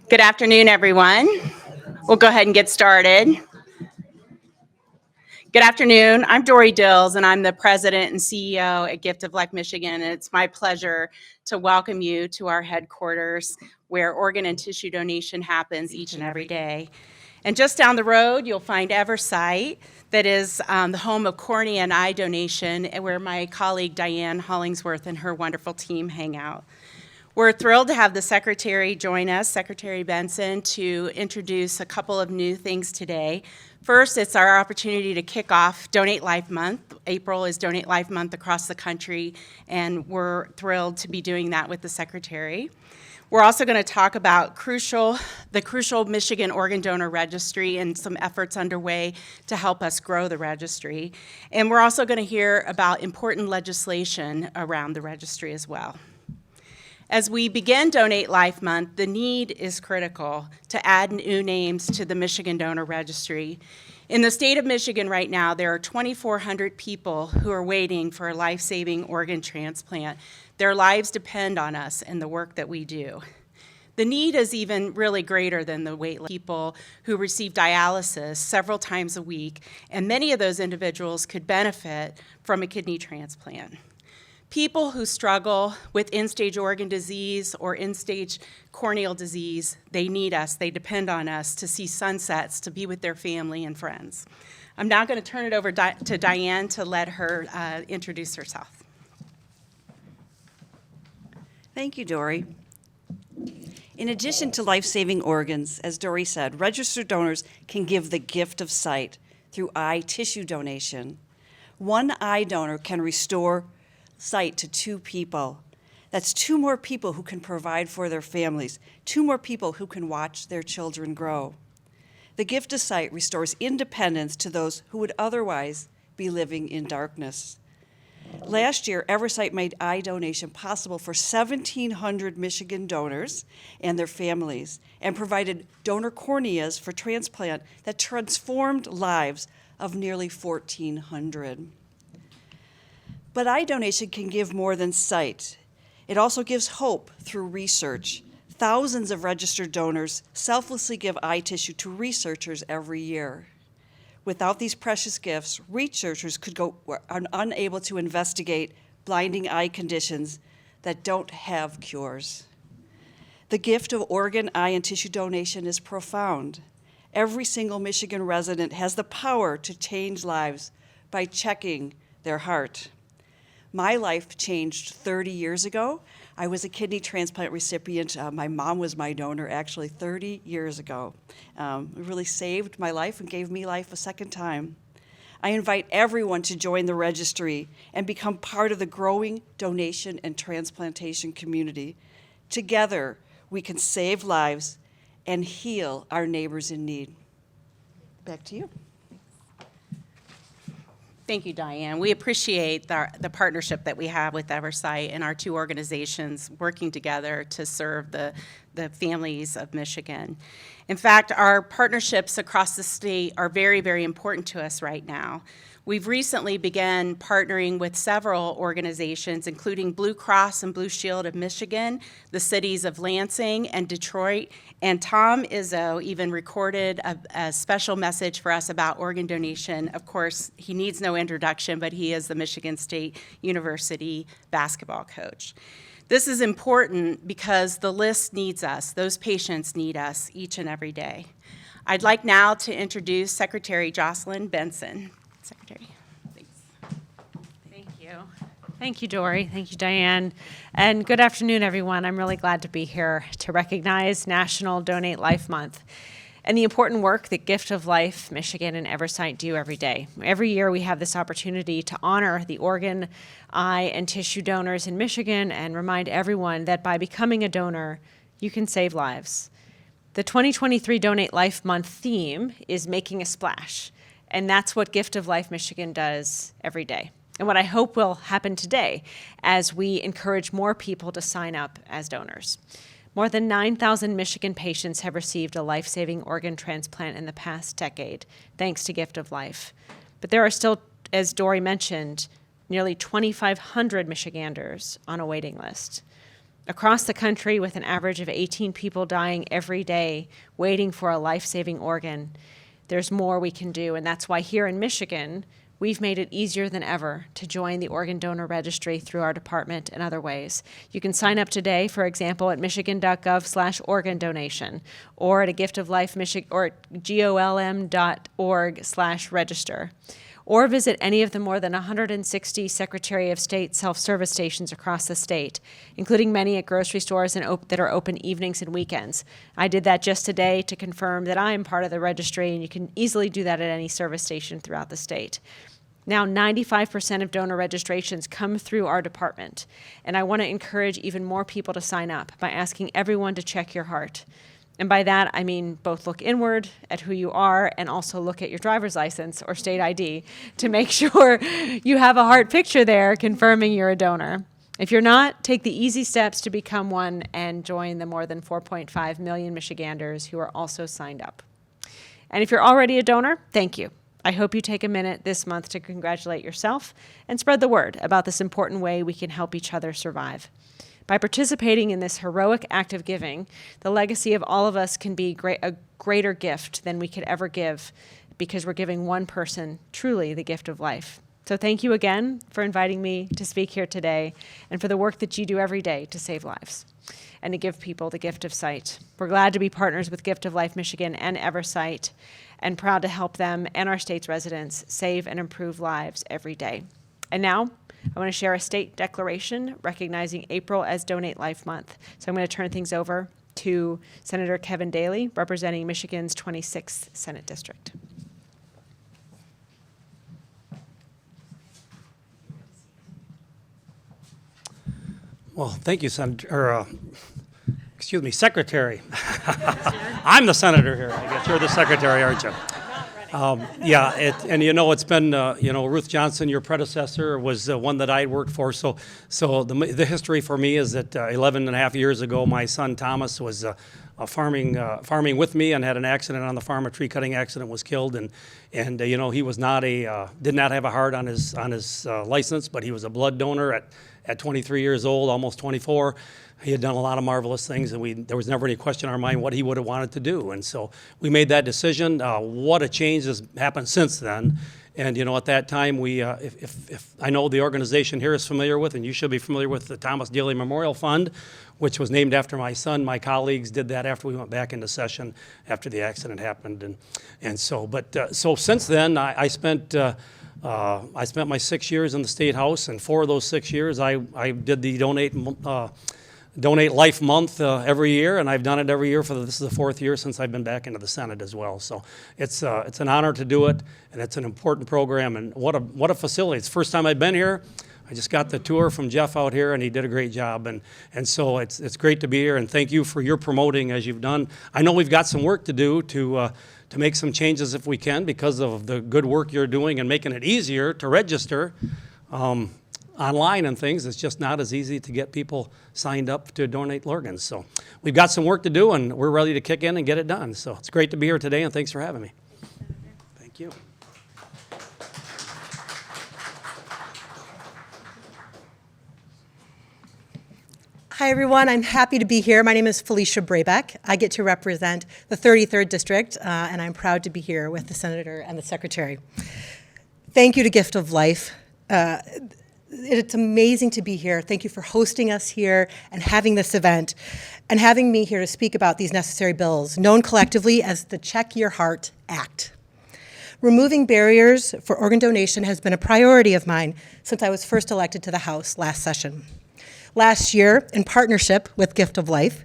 Good afternoon, everyone. We'll go ahead and get started. Good afternoon. I'm Dory Dills, and I'm the president and CEO at Gift of Life Michigan. And it's my pleasure to welcome you to our headquarters where organ and tissue donation happens each and every day. And just down the road, you'll find Eversight, that is the home of cornea and eye donation, where my colleague Diane Hollingsworth and her wonderful team hang out. We're thrilled to have the Secretary join us, Secretary Benson, to introduce a couple of new things today. First, it's our opportunity to kick off Donate Life Month. April is Donate Life Month across the country, and we're thrilled to be doing that with the Secretary. We're also going to talk about the crucial Michigan Organ Donor Registry and some efforts underway to help us grow the registry. And we're also going to hear about important legislation around the registry as well. As we begin Donate Life Month, the need is critical to add new names to the Michigan Donor Registry. In the state of Michigan right now, there are 2,400 people who are waiting for a life-saving organ transplant. Their lives depend on us and the work that we do. The need is even really greater than the wait list. People who receive dialysis several times a week, and many of those individuals could benefit from a kidney transplant. People who struggle with end-stage organ disease or end-stage corneal disease, they need us, they depend on us to see sunsets, to be with their family and friends. I'm now going to turn it over to Diane to let her introduce herself. Thank you, Dory. In addition to life-saving organs, as Dory said, registered donors can give the gift of sight through eye tissue donation. One eye donor can restore sight to 2 people. That's 2 more people who can provide for their families, 2 more people who can watch their children grow. The gift of sight restores independence to those who would otherwise be living in darkness. Last year, Eversight made eye donation possible for 1,700 Michigan donors and their families, and provided donor corneas for transplant that transformed lives of nearly 1,400. But eye donation can give more than sight. It also gives hope through research. Thousands of registered donors selflessly give eye tissue to researchers every year. Without these precious gifts, researchers are unable to investigate blinding eye conditions that don't have cures. The gift of organ, eye, and tissue donation is profound. Every single Michigan resident has the power to change lives by checking their heart. My life changed 30 years ago. I was a kidney transplant recipient. My mom was my donor actually 30 years ago. It really saved my life and gave me life a second time. I invite everyone to join the registry and become part of the growing donation and transplantation community. Together, we can save lives and heal our neighbors in need. Back to you. Thank you, Diane. We appreciate the partnership that we have with Eversight and our 2 organizations working together to serve the families of Michigan. In fact, our partnerships across the state are very, very important to us right now. We've recently begun partnering with several organizations, including Blue Cross and Blue Shield of Michigan, the cities of Lansing and Detroit, and Tom Izzo even recorded a special message for us about organ donation. Of course, he needs no introduction, but he is the Michigan State University basketball coach. This is important because the list needs us. Those patients need us each and every day. I'd like now to introduce Secretary Jocelyn Benson. Secretary, thanks. Thank you. Thank you, Dory. Thank you, Diane. And good afternoon, everyone. I'm really glad to be here to recognize National Donate Life Month and the important work that Gift of Life Michigan and Eversight do every day. Every year we have this opportunity to honor the organ, eye, and tissue donors in Michigan and remind everyone that by becoming a donor, you can save lives. The 2023 Donate Life Month theme is Making a Splash. And that's what Gift of Life Michigan does every day. And what I hope will happen today as we encourage more people to sign up as donors. More than 9,000 Michigan patients have received a life-saving organ transplant in the past decade, thanks to Gift of Life. But there are still, as Dory mentioned, nearly 2,500 Michiganders on a waiting list. Across the country, with an average of 18 people dying every day waiting for a life-saving organ, there's more we can do. And that's why here in Michigan, we've made it easier than ever to join the organ donor registry through our department and other ways. You can sign up today, for example, at michigan.gov/organ donation, or at a Gift of Life or at golm.org/register. Or visit any of the more than 160 Secretary of State self-service stations across the state, including many at grocery stores that are open evenings and weekends. I did that just today to confirm that I am part of the registry, and you can easily do that at any service station throughout the state. Now, 95% of donor registrations come through our department, and I want to encourage even more people to sign up by asking everyone to check your heart. And by that, I mean both look inward at who you are and also look at your driver's license or state ID to make sure you have a heart picture there confirming you're a donor. If you're not, take the easy steps to become one and join the more than 4.5 million Michiganders who are also signed up. And if you're already a donor, thank you. I hope you take a minute this month to congratulate yourself and spread the word about this important way we can help each other survive. By participating in this heroic act of giving, the legacy of all of us can be a greater gift than we could ever give, because we're giving one person truly the gift of life. So thank you again for inviting me to speak here today and for the work that you do every day to save lives and to give people the gift of sight. We're glad to be partners with Gift of Life Michigan and Eversight, and proud to help them and our state's residents save and improve lives every day. And now, I want to share a state declaration recognizing April as Donate Life Month. So I'm going to turn things over to Senator Kevin Daly, representing Michigan's 26th Senate District. Well, thank you, Secretary. I'm the senator here. I guess you're the secretary, aren't you? And it's been, Ruth Johnson, your predecessor, was one that I worked for. So the history for me is that 11 and a half years ago, my son Thomas was farming with me and had an accident on the farm, a tree cutting accident, was killed, and he was not did not have a heart on his license, but he was a blood donor at 23 years old, almost 24. He had done a lot of marvelous things, and there was never any question in our mind what he would have wanted to do. And so we made that decision. What a change has happened since then. And at that time, if I know the organization here is familiar with, and you should be familiar with, the Thomas Daly Memorial Fund, which was named after my son. My colleagues did that after we went back into session after the accident happened, so since then I spent my 6 years in the State House, and 4 of those 6 years I did the Donate Life Month every year, and I've done it every year this is the 4th year since I've been back into the Senate as well. So it's an honor to do it, and it's an important program, and what a facility. It's the first time I've been here. I just got the tour from Jeff out here, and he did a great job, and so it's great to be here, and thank you for your promoting as you've done. I know we've got some work to do to make some changes if we can, because of the good work you're doing and making it easier to register. Online and things, it's just not as easy to get people signed up to donate organs. So we've got some work to do, and we're ready to kick in and get it done. So it's great to be here today, and thanks for having me. Thank you. Hi, everyone. I'm happy to be here. My name is Felicia Brabeck. I get to represent the 33rd District, and I'm proud to be here with the Senator and the Secretary. Thank you to Gift of Life. It's amazing to be here. Thank you for hosting us here and having this event and having me here to speak about these necessary bills, known collectively as the Check Your Heart Act. Removing barriers for organ donation has been a priority of mine since I was first elected to the House last session. Last year, in partnership with Gift of Life,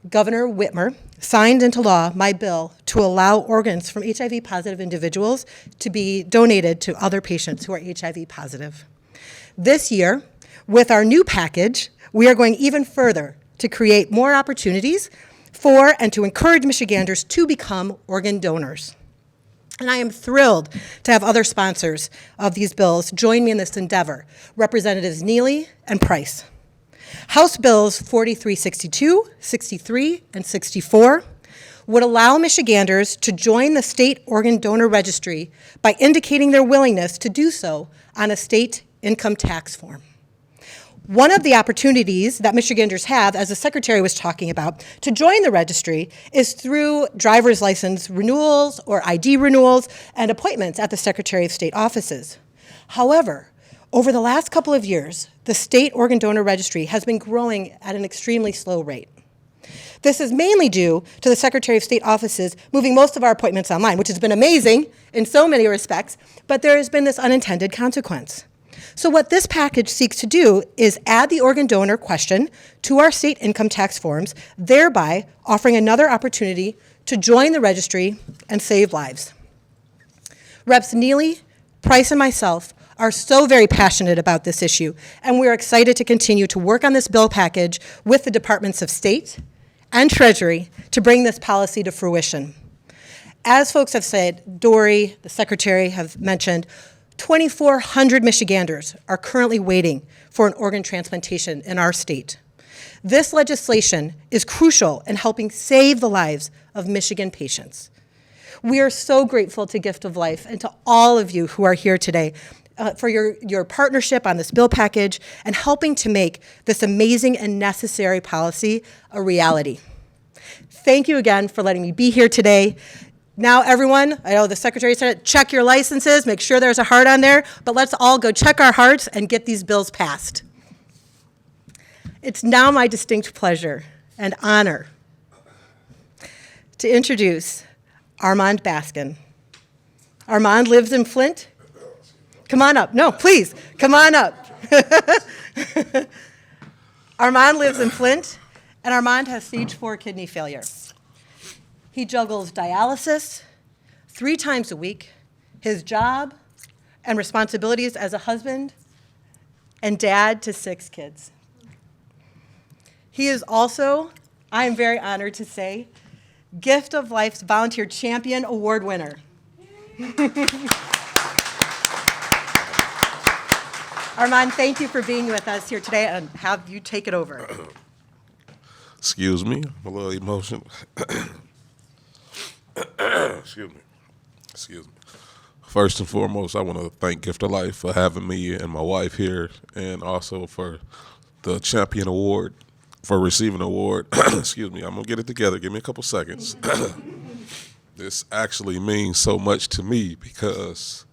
Governor Whitmer signed into law my bill to allow organs from HIV-positive individuals to be donated to other patients who are HIV positive. This year, with our new package, we are going even further to create more opportunities for and to encourage Michiganders to become organ donors. And I am thrilled to have other sponsors of these bills join me in this endeavor, Representatives Neely and Price. House Bills 4362, 63, and 64 would allow Michiganders to join the state organ donor registry by indicating their willingness to do so on a state income tax form. One of the opportunities that Michiganders have, as the Secretary was talking about, to join the registry is through driver's license renewals or ID renewals and appointments at the Secretary of State offices. However, over the last couple of years, the State Organ Donor Registry has been growing at an extremely slow rate. This is mainly due to the Secretary of State offices moving most of our appointments online, which has been amazing in so many respects, but there has been this unintended consequence. So what this package seeks to do is add the organ donor question to our state income tax forms, thereby offering another opportunity to join the registry and save lives. Reps Neely, Price, and myself are so very passionate about this issue, and we are excited to continue to work on this bill package with the Departments of State and Treasury to bring this policy to fruition. As folks have said, Dory, the Secretary, have mentioned, 2,400 Michiganders are currently waiting for an organ transplantation in our state. This legislation is crucial in helping save the lives of Michigan patients. We are so grateful to Gift of Life and to all of you who are here today for your partnership on this bill package and helping to make this amazing and necessary policy a reality. Thank you again for letting me be here today. Now, everyone, I know the Secretary said it, check your licenses, make sure there's a heart on there, but let's all go check our hearts and get these bills passed. It's now my distinct pleasure and honor to introduce Armand Baskin. Armand lives in Flint. Come on up. No, please, come on up. Armand lives in Flint, and Armand has stage 4 kidney failure. He juggles dialysis 3 times a week, his job, and responsibilities as a husband and dad to 6 kids. He is also, I am very honored to say, Gift of Life's Volunteer Champion Award winner. Armand, thank you for being with us here today, and have you take it over. Excuse me, I'm a little emotional. Excuse me. First and foremost, I want to thank Gift of Life for having me and my wife here, and also for the Champion Award, for receiving the award. Excuse me, I'm going to get it together. Give me a couple seconds. This actually means so much to me because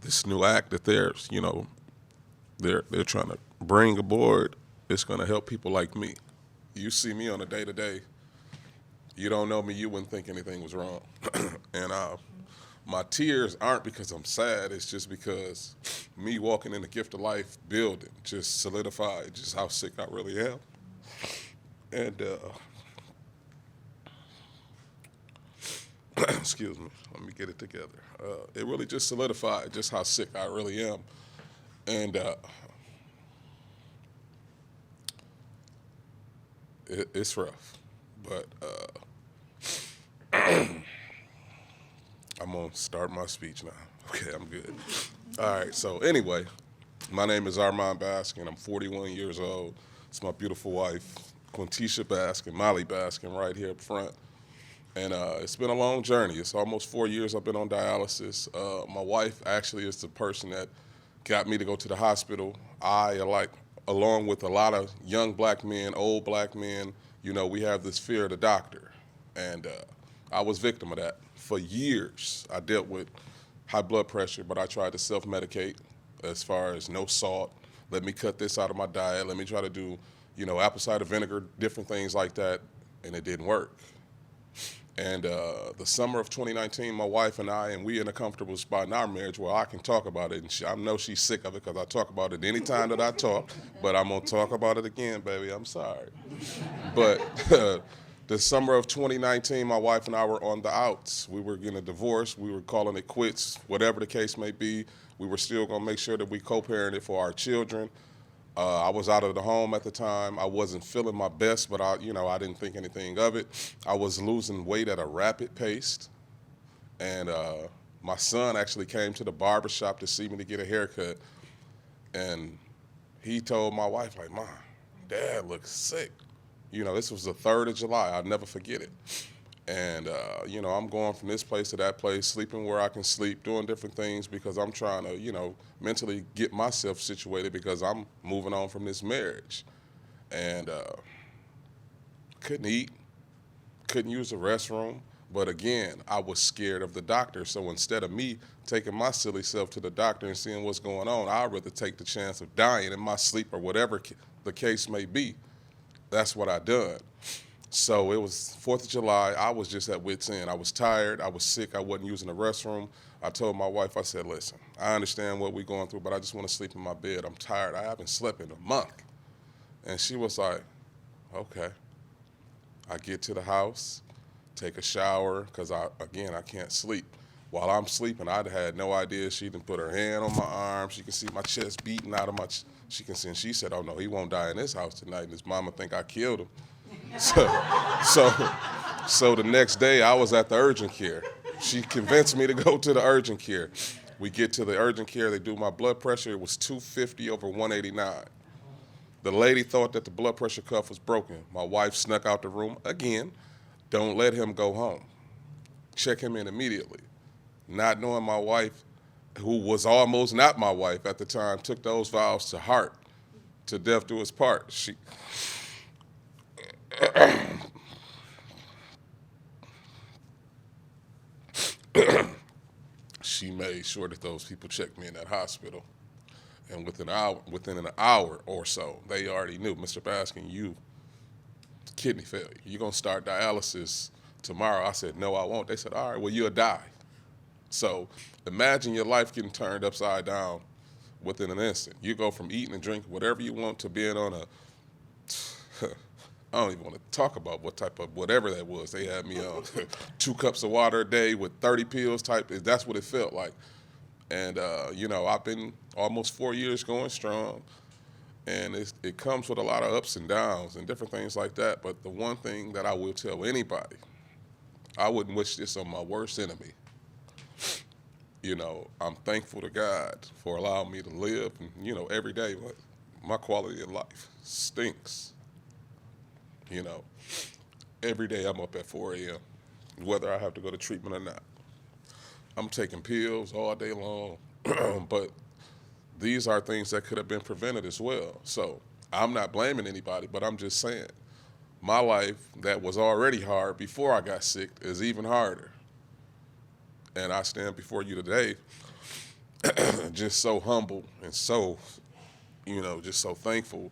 this new act that they're trying to bring aboard, it's going to help people like me. You see me on a day-to-day. You don't know me, you wouldn't think anything was wrong. And my tears aren't because I'm sad. It's just because me walking in the Gift of Life building just solidified just how sick I really am. And excuse me, let me get it together. It really just solidified just how sick I really am. And it's rough, but I'm gonna start my speech now. Okay, I'm good. All right, so anyway, my name is Armand Baskin. I'm 41 years old. It's my beautiful wife, Quintisha Baskin, Molly Baskin, right here up front. And it's been a long journey. It's almost 4 years I've been on dialysis. My wife actually is the person that got me to go to the hospital. Along with a lot of young black men, old black men, we have this fear of the doctor. And I was victim of that. For years, I dealt with high blood pressure, but I tried to self-medicate as far as no salt. Let me cut this out of my diet. Let me try to do, apple cider vinegar, different things like that, and it didn't work. And the summer of 2019, my wife and we in a comfortable spot in our marriage where I can talk about it. And I know she's sick of it because I talk about it any time that I talk, but I'm going to talk about it again, baby. I'm sorry. But the summer of 2019, my wife and I were on the outs. We were getting a divorce. We were calling it quits, whatever the case may be. We were still going to make sure that we co-parented for our children. I was out of the home at the time. I wasn't feeling my best, but I didn't think anything of it. I was losing weight at a rapid pace. And my son actually came to the barbershop to see me to get a haircut. And he told my wife, like, Mom, Dad looks sick. This was the 3rd of July. I'll never forget it. And, you know, I'm going from this place to that place, sleeping where I can sleep, doing different things because I'm trying to, you know, mentally get myself situated because I'm moving on from this marriage. And couldn't eat, couldn't use the restroom. But again, I was scared of the doctor. So instead of me taking my silly self to the doctor and seeing what's going on, I'd rather take the chance of dying in my sleep or whatever the case may be. That's what I done. So it was 4th of July. I was just at wit's end. I was tired. I was sick. I wasn't using the restroom. I told my wife, I said, listen, I understand what we're going through, but I just want to sleep in my bed. I'm tired. I haven't slept in a month. And she was like, okay. I get to the house, take a shower, because, I can't sleep. While I'm sleeping, I had no idea she didn't put her hand on my arm. She can see my chest beating out of my she can see, and she said, oh, no, he won't die in this house tonight, and his mama think I killed him. So the next day, I was at the urgent care. She convinced me to go to the urgent care. We get to the urgent care. They do my blood pressure. It was 250 over 189. The lady thought that the blood pressure cuff was broken. My wife snuck out the room again. Don't let him go home. Check him in immediately. Not knowing my wife, who was almost not my wife at the time, took those vows to heart. To death do us part. She made sure that those people checked me in that hospital. And within an hour or so, they already knew, Mr. Baskin, you kidney failure. You're going to start dialysis tomorrow. I said, no, I won't. They said, all right, well, you'll die. So imagine your life getting turned upside down within an instant. You go from eating and drinking whatever you want to being on I don't even want to talk about what type of whatever that was. They had me on 2 cups of water a day with 30 pills type. That's what it felt like. And, you know, I've been almost 4 years going strong. And it comes with a lot of ups and downs and different things like that. But the one thing that I will tell anybody, I wouldn't wish this on my worst enemy. You know, I'm thankful to God for allowing me to live. And, you know, every day, my quality of life stinks. You know, every day I'm up at 4 a.m., whether I have to go to treatment or not. I'm taking pills all day long, but these are things that could have been prevented as well. So I'm not blaming anybody, but I'm just saying my life that was already hard before I got sick is even harder. And I stand before you today just so humble and so, you know, just so thankful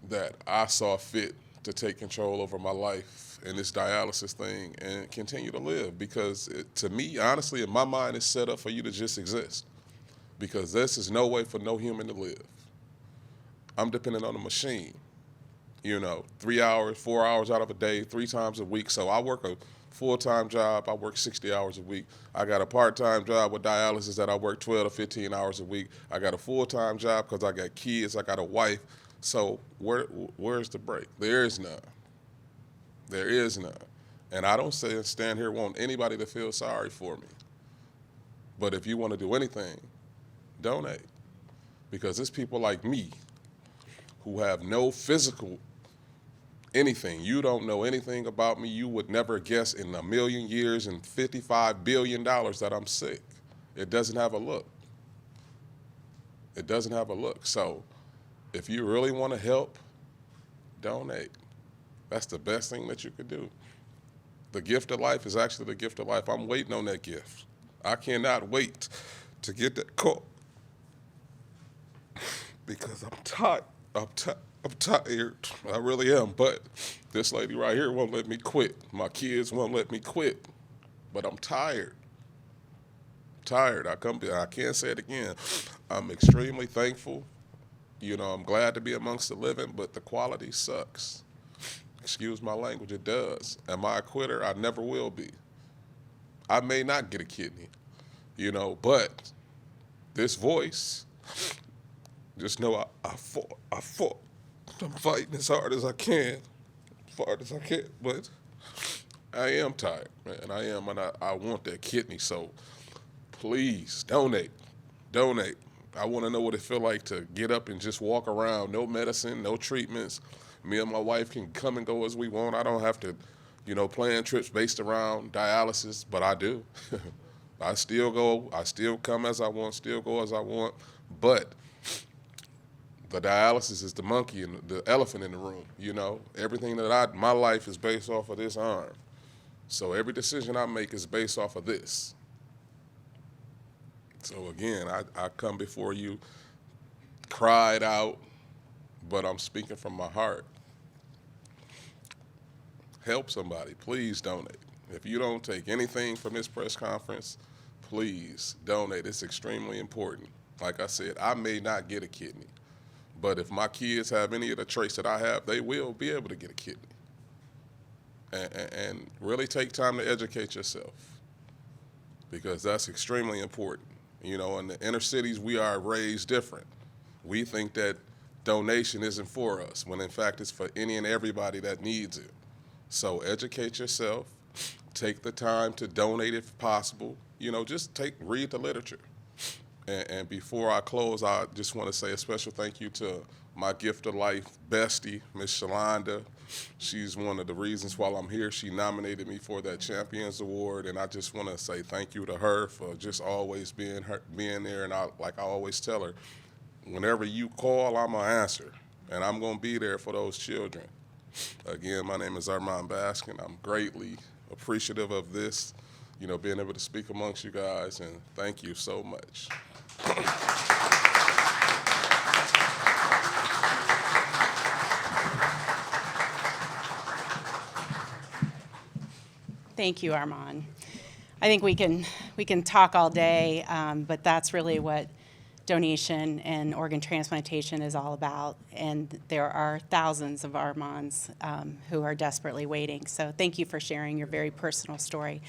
that I saw fit to take control over my life and this dialysis thing and continue to live, because to me, honestly, in my mind, it's set up for you to just exist, because this is no way for no human to live. I'm dependent on a machine, you know, 3 hours, 4 hours out of a day, 3 times a week. So I work a full-time job. I work 60 hours a week. I got a part-time job with dialysis that I work 12 to 15 hours a week. I got a full-time job because I got kids. I got a wife. So where's the break? There is none. There is none. And I don't stand here want anybody to feel sorry for me. But if you want to do anything, donate. Because it's people like me who have no physical anything. You don't know anything about me. You would never guess in a million years and $55 billion that I'm sick. It doesn't have a look. It doesn't have a look. So if you really want to help, donate. That's the best thing that you could do. The gift of life is actually the gift of life. I'm waiting on that gift. I cannot wait to get that call because I'm tired. I'm tired. I really am. But this lady right here won't let me quit. My kids won't let me quit. But I'm tired. I can't say it again. I'm extremely thankful. You know, I'm glad to be amongst the living, but the quality sucks. Excuse my language, it does. Am I a quitter? I never will be. I may not get a kidney, you know, but this voice, just know I fought. I'm fighting as hard as I can, but I am tired, man. I am, and I want that kidney, so please donate. I want to know what it feels like to get up and just walk around, no medicine, no treatments. Me and my wife can come and go as we want. I don't have to plan trips based around dialysis, but I do. I still go, I still come as I want, still go as I want, but the dialysis is the monkey and the elephant in the room, Everything that my life is based off of this arm. So every decision I make is based off of this. So again, I come before you, cried out, but I'm speaking from my heart. Help somebody, please donate. If you don't take anything from this press conference, please donate. It's extremely important. Like I said, I may not get a kidney, but if my kids have any of the traits that I have, they will be able to get a kidney. And really take time to educate yourself, because that's extremely important. In the inner cities, we are raised different. We think that donation isn't for us, when in fact it's for any and everybody that needs it. So educate yourself, take the time to donate if possible. Just read the literature. And before I close, I just want to say a special thank you to my Gift of Life bestie, Miss Shalonda. She's one of the reasons why I'm here. She nominated me for that Champions Award, and I just want to say thank you to her for just always being there. And like I always tell her, whenever you call, I'm gonna answer, and I'm gonna be there for those children. Again, my name is Armand Baskin. I'm greatly appreciative of this, being able to speak amongst you guys, and thank you so much. Thank you, Armand. I think we can talk all day, but that's really what donation and organ transplantation is all about. And there are thousands of Armands who are desperately waiting. So thank you for sharing your very personal story.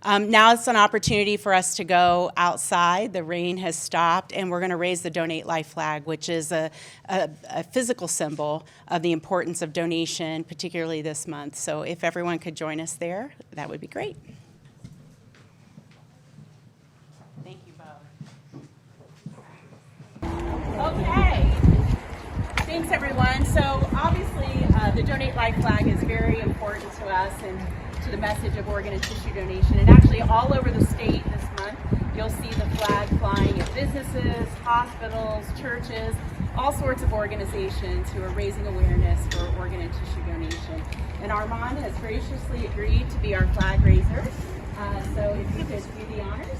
Now it's an opportunity for us to go outside. The rain has stopped, and we're going to raise the Donate Life flag, which is a physical symbol of the importance of donation, particularly this month. So if everyone could join us there, that would be great. Thank you both. Okay. Thanks, everyone. So obviously, the Donate Life flag is very important to us and to the message of organ and tissue donation. And actually, all over the state this month, you'll see the flag flying at businesses, hospitals, churches, all sorts of organizations who are raising awareness for organ and tissue donation. And Armand has graciously agreed to be our flag raiser. So if you could do the honors.